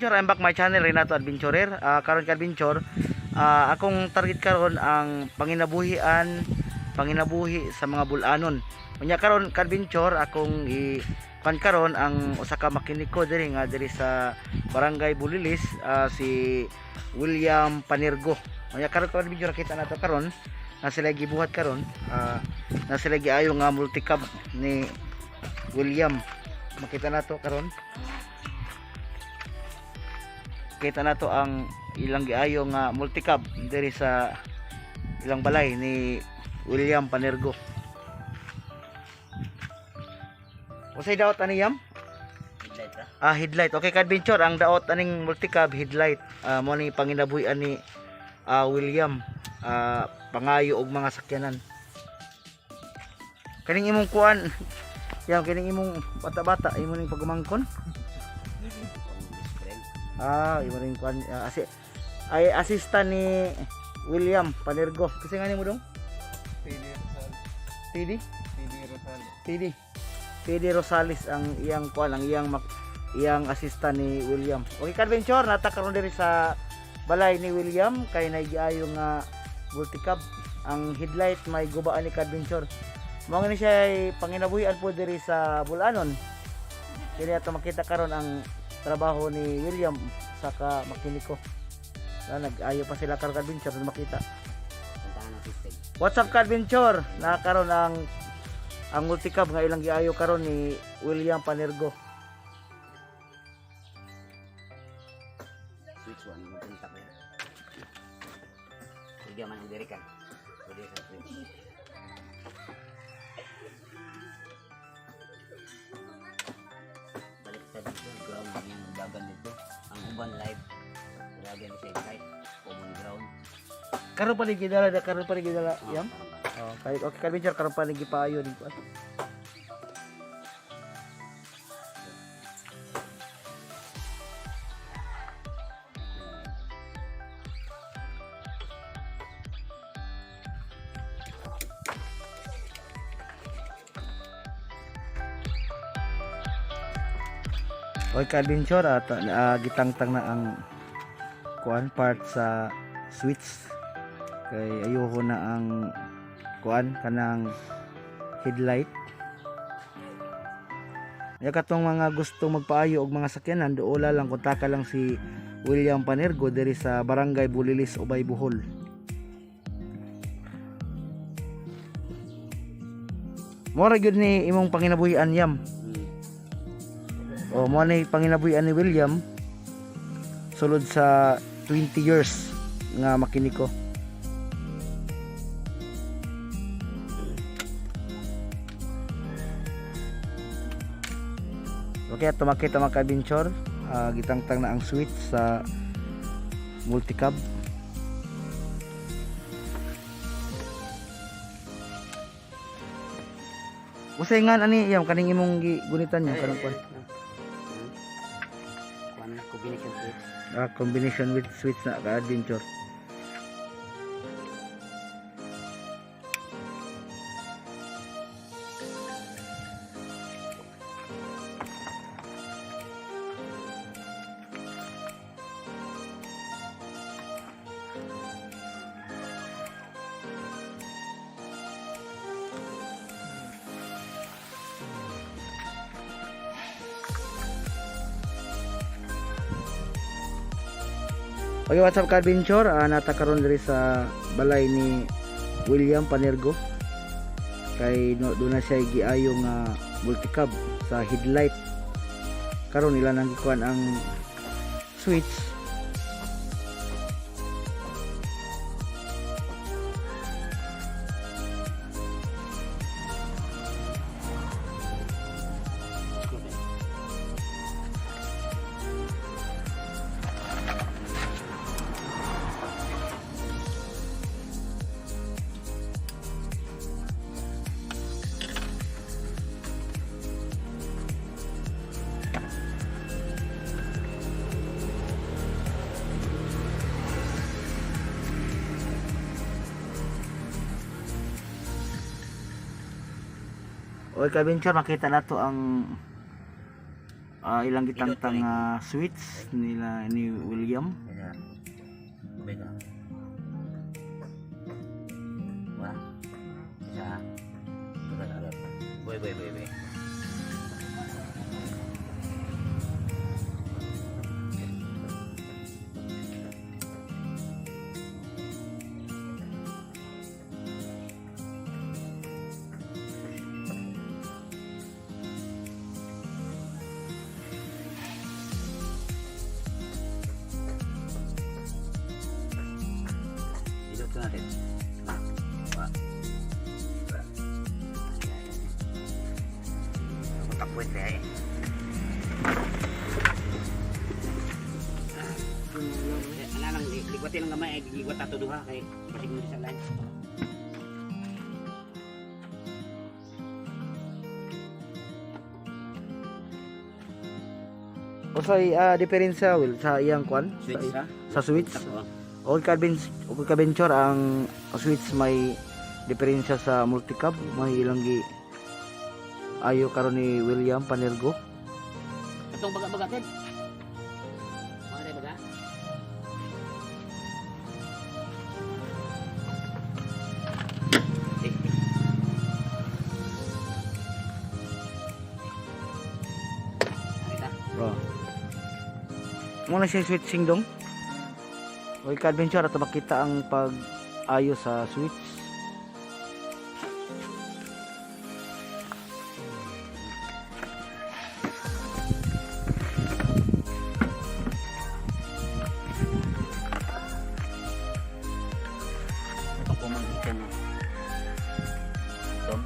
Adventure, I'm back my channel Renato Adventurer. Karon ka adventure, akong target karon ang panginabuhi sa mga bulanon. Unya karon ka adventure akong karon ang usa ka makiniko diri sa Barangay Bulilis, si William Panergo. Unya karon ka adventure kita nato karon na sila gibuhat karon, na sila giayo nga multicab ni William. Makita nato karon. Kita na to ang ilang giayo nga multicab diri sa ilang balay ni William Panergo. Usay daot ani Yam? Headlight ra. Headlight. Okay, ka-adventure ang daot aning multicab headlight. Mo ni panginabuhi ani William, pangayo og mga sakyanan. Kaning imong kuan, Yam, kaning imong bata-bata imo ning pagumangkon. Imo rin kuan, ay assistant ni William Panergo. Kasi nga mo dong? PD Rosales ang iyang kuan, ang iyang assistant ni William. Okay, ka-adventure, natakaroon diri sa balay ni William kay nagiayo nga multicab. Ang headlight may gubaan ni ka-adventure. Mao ni siya ay panginabuhian po diri sa Bulanon. Kini ato makita karon ang trabaho ni William saka makiniko. Nag-ayo pa sila karon ka-adventure na makita. What's up ka-adventure? Nakaroon ang multicab nga ilang giayo karon ni William Panergo. Which one mo pintak na? Sige man ang diri ka. Pwede sa switch. Balik sa dito, ground yung dagan dito. Ang uban live. Lagyan sa side, common ground. Karon pa ni gidala Yam. Okay, ka-adventure karon pa ni gipaayo dito. Okay, ka-adventure at gitangtang na ang kuan part sa switch kay ayuho na ang kuan kanang headlight. Ya katong mga gustong magpaayo og mga sakyanan, duola lang kontak lang si William Panergo diri sa Barangay Bulilis, Ubay, Bohol. Mora gyud ni imong panginabuhian Yam. O mo ni panginabuhian ni William sulod sa 20 years nga makiniko. Okay, ato makita mga ka-adventure, gitangtang na ang switch sa multicab. Usay nga ani Yam kaning imong gunitan niya kanang kuan. Combination switch. Combination with switch na ka-adventure. Okay, what's up ka-adventure? Natakaroon diri sa balay ni William Panergo. Kay doon na siya giayo nga multicab sa headlight. Karon nila nang gikuan ang switch. O ka-adventure, makita nato ang ilang gitangtang switch nila ni William. Beda. Wah. Isa. Agad. Boy. Hidupkan natin. Wah. Tapuin deh. Anak likutin ang gamay, gigot ato duha kay basig mo sa lain. Usay diferensya Will sa iyang kwan Switch ha? sa switch. Tako. Okay ka-venture ang switch may diferensya sa multicab, may ilang gi ayo karon ni William Panergo. Katong baga-baga Ted. Mga baga. Kita. Oh. Muna siya switching dong. Okay ka-venture at makita ang pag-ayo sa switch. Itong pumanggitan mo. Tom.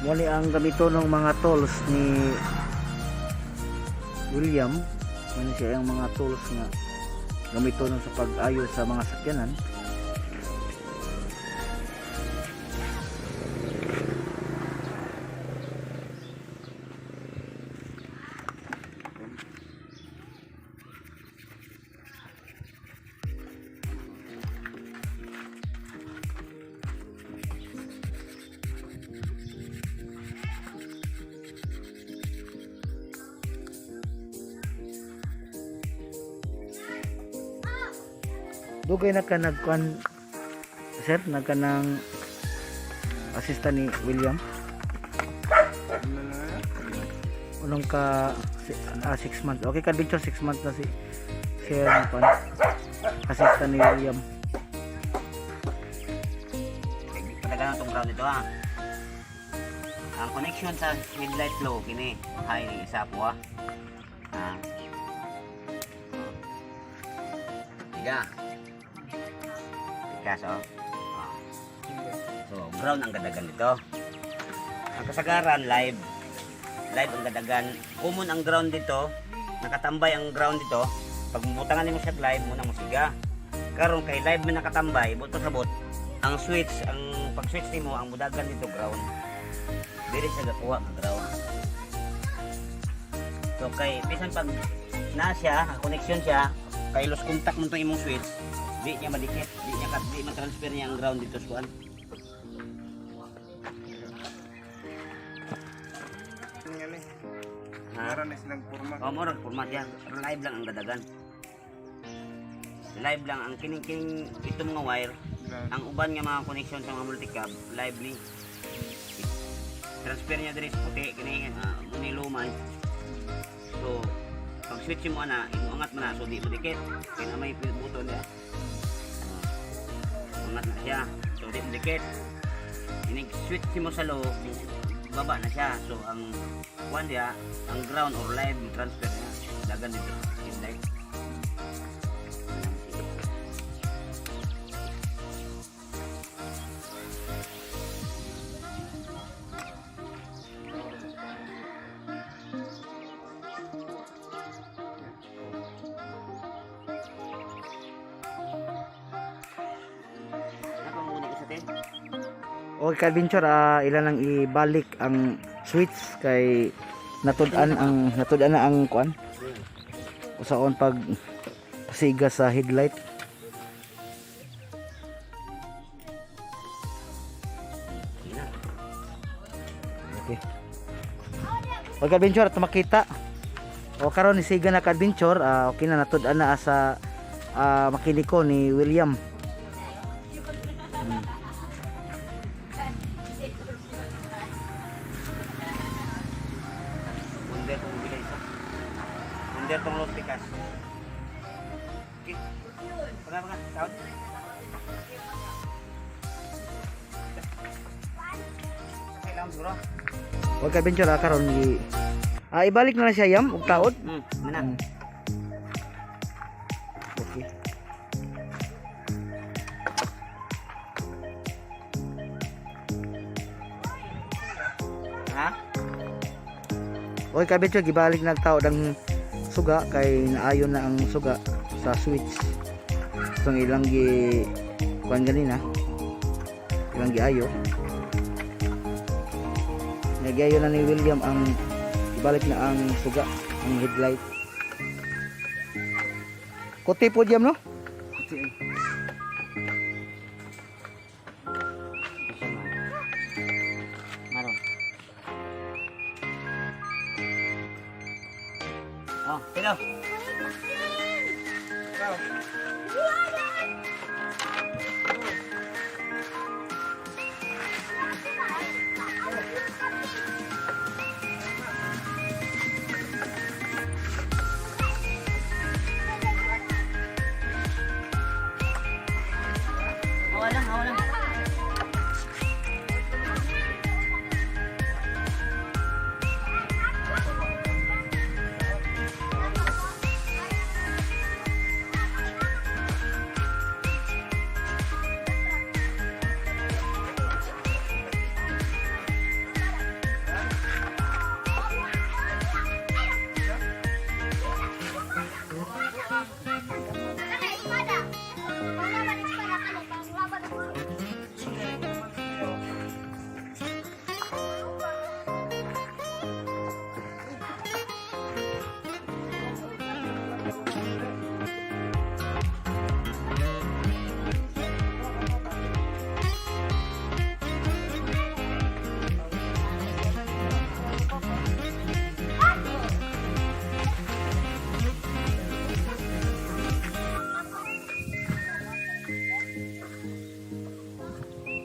Muli ang gamito ng mga tools ni William. Ano siya yung mga tools nga gamito nun sa pag-ayo sa mga sakyanan. Dugay na ka nagkuan sir, nagka ng assistant ni William. Unong ka 6 months. Okay ka-venture 6 months na si sir nagkuan assistant ni William. Padagan itong ground dito ha. Ang connection sa headlight flow kini high ni isa po ha. Tiga. Tiga so. So ground ang gadagan dito. Ang kasagaran live ang gadagan. Common ang ground dito. Nakatambay ang ground dito. Pag mubutangan nimo siya live muna mo siga. Karon kay live man nakatambay buto sabot. Ang switch, ang pag-switch nimo ang mudagan dito ground. Diri sa gakuha ang ground. So kay bisan pag na siya, ang connection siya, kay lost contact mo 'tong imong switch, di niya madikit, di ma-transfer niya ang ground dito sa kuan. Meron na silang forma. O mo format yan. Live lang ang gadagan. Live lang ang kining ito mga wire. Ang uban nga mga connection sa mga multicab, live ni. Transfer niya diri sa puti kini lumay. So pag switch mo ana, imuangat mo na so di mo dikit. Kaya may button dia. Angat na siya. So di mo dikit. Ini-switch mo sa low, baba na siya. So ang kuan dia, ang ground or live transfer niya. Dagan dito in live. Okay ka-venture, ilan lang ibalik ang switch kay natudan na ang kuan. Usaon pag siga sa headlight. Yun na. Okay. Pag adventure at makita. O karon ni siga na ka-adventure, okay na natud-an na sa makiniko ni William. Under tong bilay isa. Under tong Los Picas. Okay. Pagka, sound. Okay lang bro. Pag adventure karon ibalik na lang siya yam ug taod. Mana? Okay. Ha? Okay, kabityo gibalik na taod ang suga kay naayon na ang suga sa switch. Itong ilang gi kuan ganina. Ilang giayo. Nagyayo na ni William ang ibalik na ang suga, ang headlight. Kote po diam no? Maron. Oh, hello. Awalang.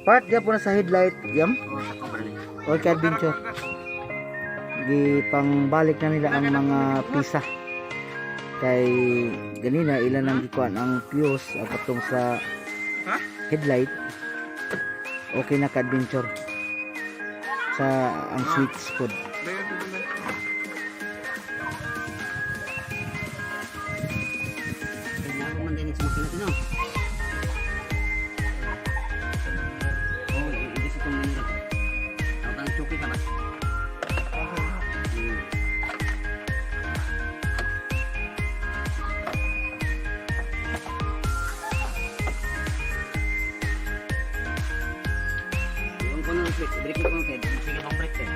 Part diya po na sa headlight yam. Oh, sa cover ni. Okay, adventure. Di pangbalik na nila ang mga pisa. Kay ganina ilan ang gikuan ang fuse patong sa headlight. Okay na ka-adventure. Sa ang switch pod. Kaya ako man din sa makina to no. Oh, hindi si tong minira. Ako kang chuki ka ba? Yung kono break ko kung sige tong break din.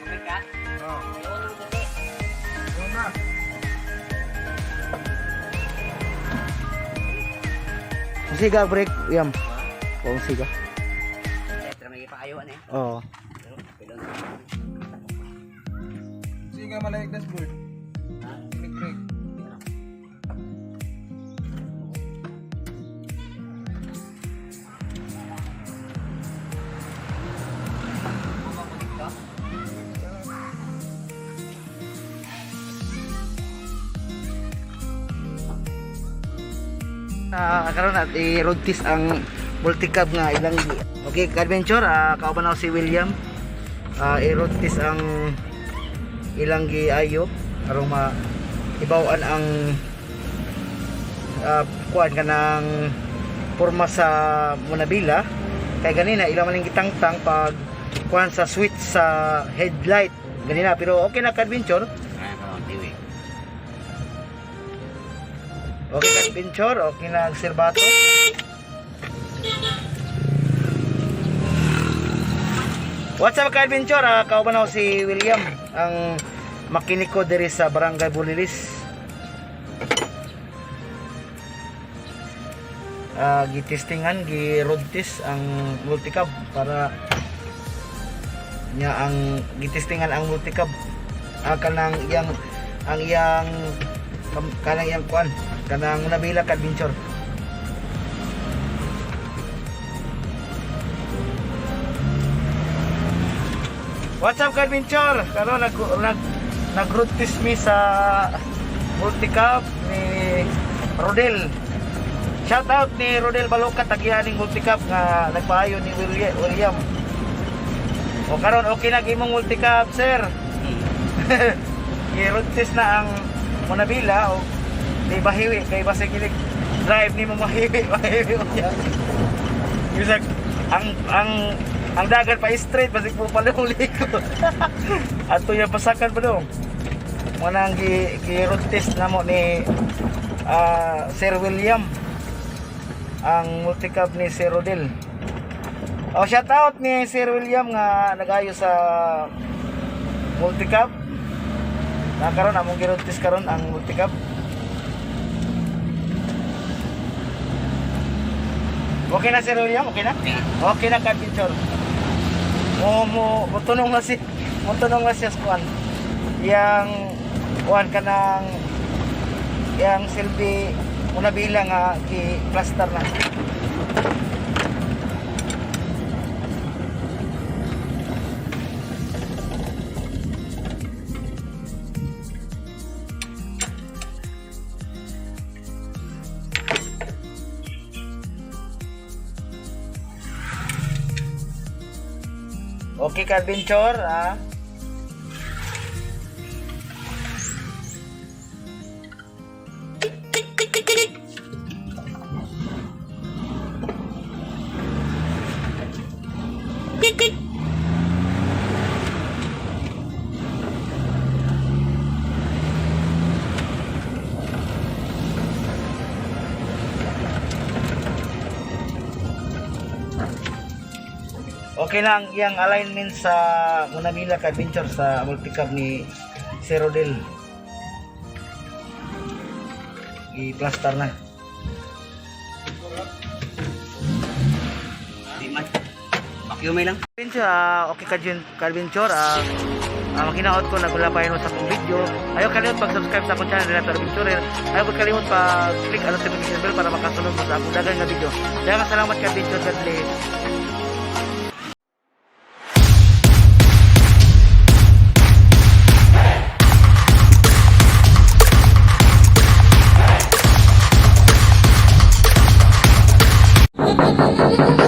Okay ka? Siga break yam. Oh, siga. Pero may ipakayuan eh. Oh. Pero pilon. Sige nga malayag dashboard. Ha? Break. Karon at i-road test ang multicab nga ilang okay ka-adventure kauban ako si William i-road test ang ilang giayo aron ibawan ang kuan kanang porma sa Munabila kay ganina ilang maling gitangtang pag kuan sa switch sa headlight ganina pero okay na ka-adventure. Kaya ka tiwi. Okay ka-adventure, okay na ang sirbato. What's up ka-adventure? Kauban ako si William, ang makiniko diri sa Barangay Bulilis. Gitestingan, gi-road test ang multicab para niya ang gitestingan ang multicab. Kanang iyang kanang iyang kuan, kanang nabila ka-adventure. What's up ka-adventure? Karon nag-road test mi sa multicab ni Rodel. Shout out ni Rodel Balokat, tagihaning multicab nga nagpaayo ni William. O karon okay na imong multicab, sir. I-road test na ang Manabila o di bahiwi kay basta gilig drive ni mo mahiwi unya. Bisag ang dagat pa straight basta po paluli ko. Ato yung pasakan pa dong. Manang gi-road test na mo ni Sir William ang multicab ni Sir Rodel. Oh, shout out ni Sir William nga nagayo sa multicab. Karon among gi-road test karon ang multicab. Okay na Sir William, okay na? Okay na ka-adventure. Mo tunong na siya sa kuan. Yang kuan kanang yang silbi una bilang nga ki-cluster na. Okay ka-adventure, Okay lang yung alignment sa Manabila ka-adventure sa multicab ni Sir Rodel. I-plaster na. Di man. Pakiumay lang. Adventure, okay ka-adventure. Makinaot ko nagulapayan mo sa akong video. Ayaw kalimut pag-subscribe sa akong channel Relator Adventurer. Ayaw kalimut pa-click ang notification bell para makasunod mo sa akong dagang nga video. Dagang salamat ka-adventure. God bless. Thank you.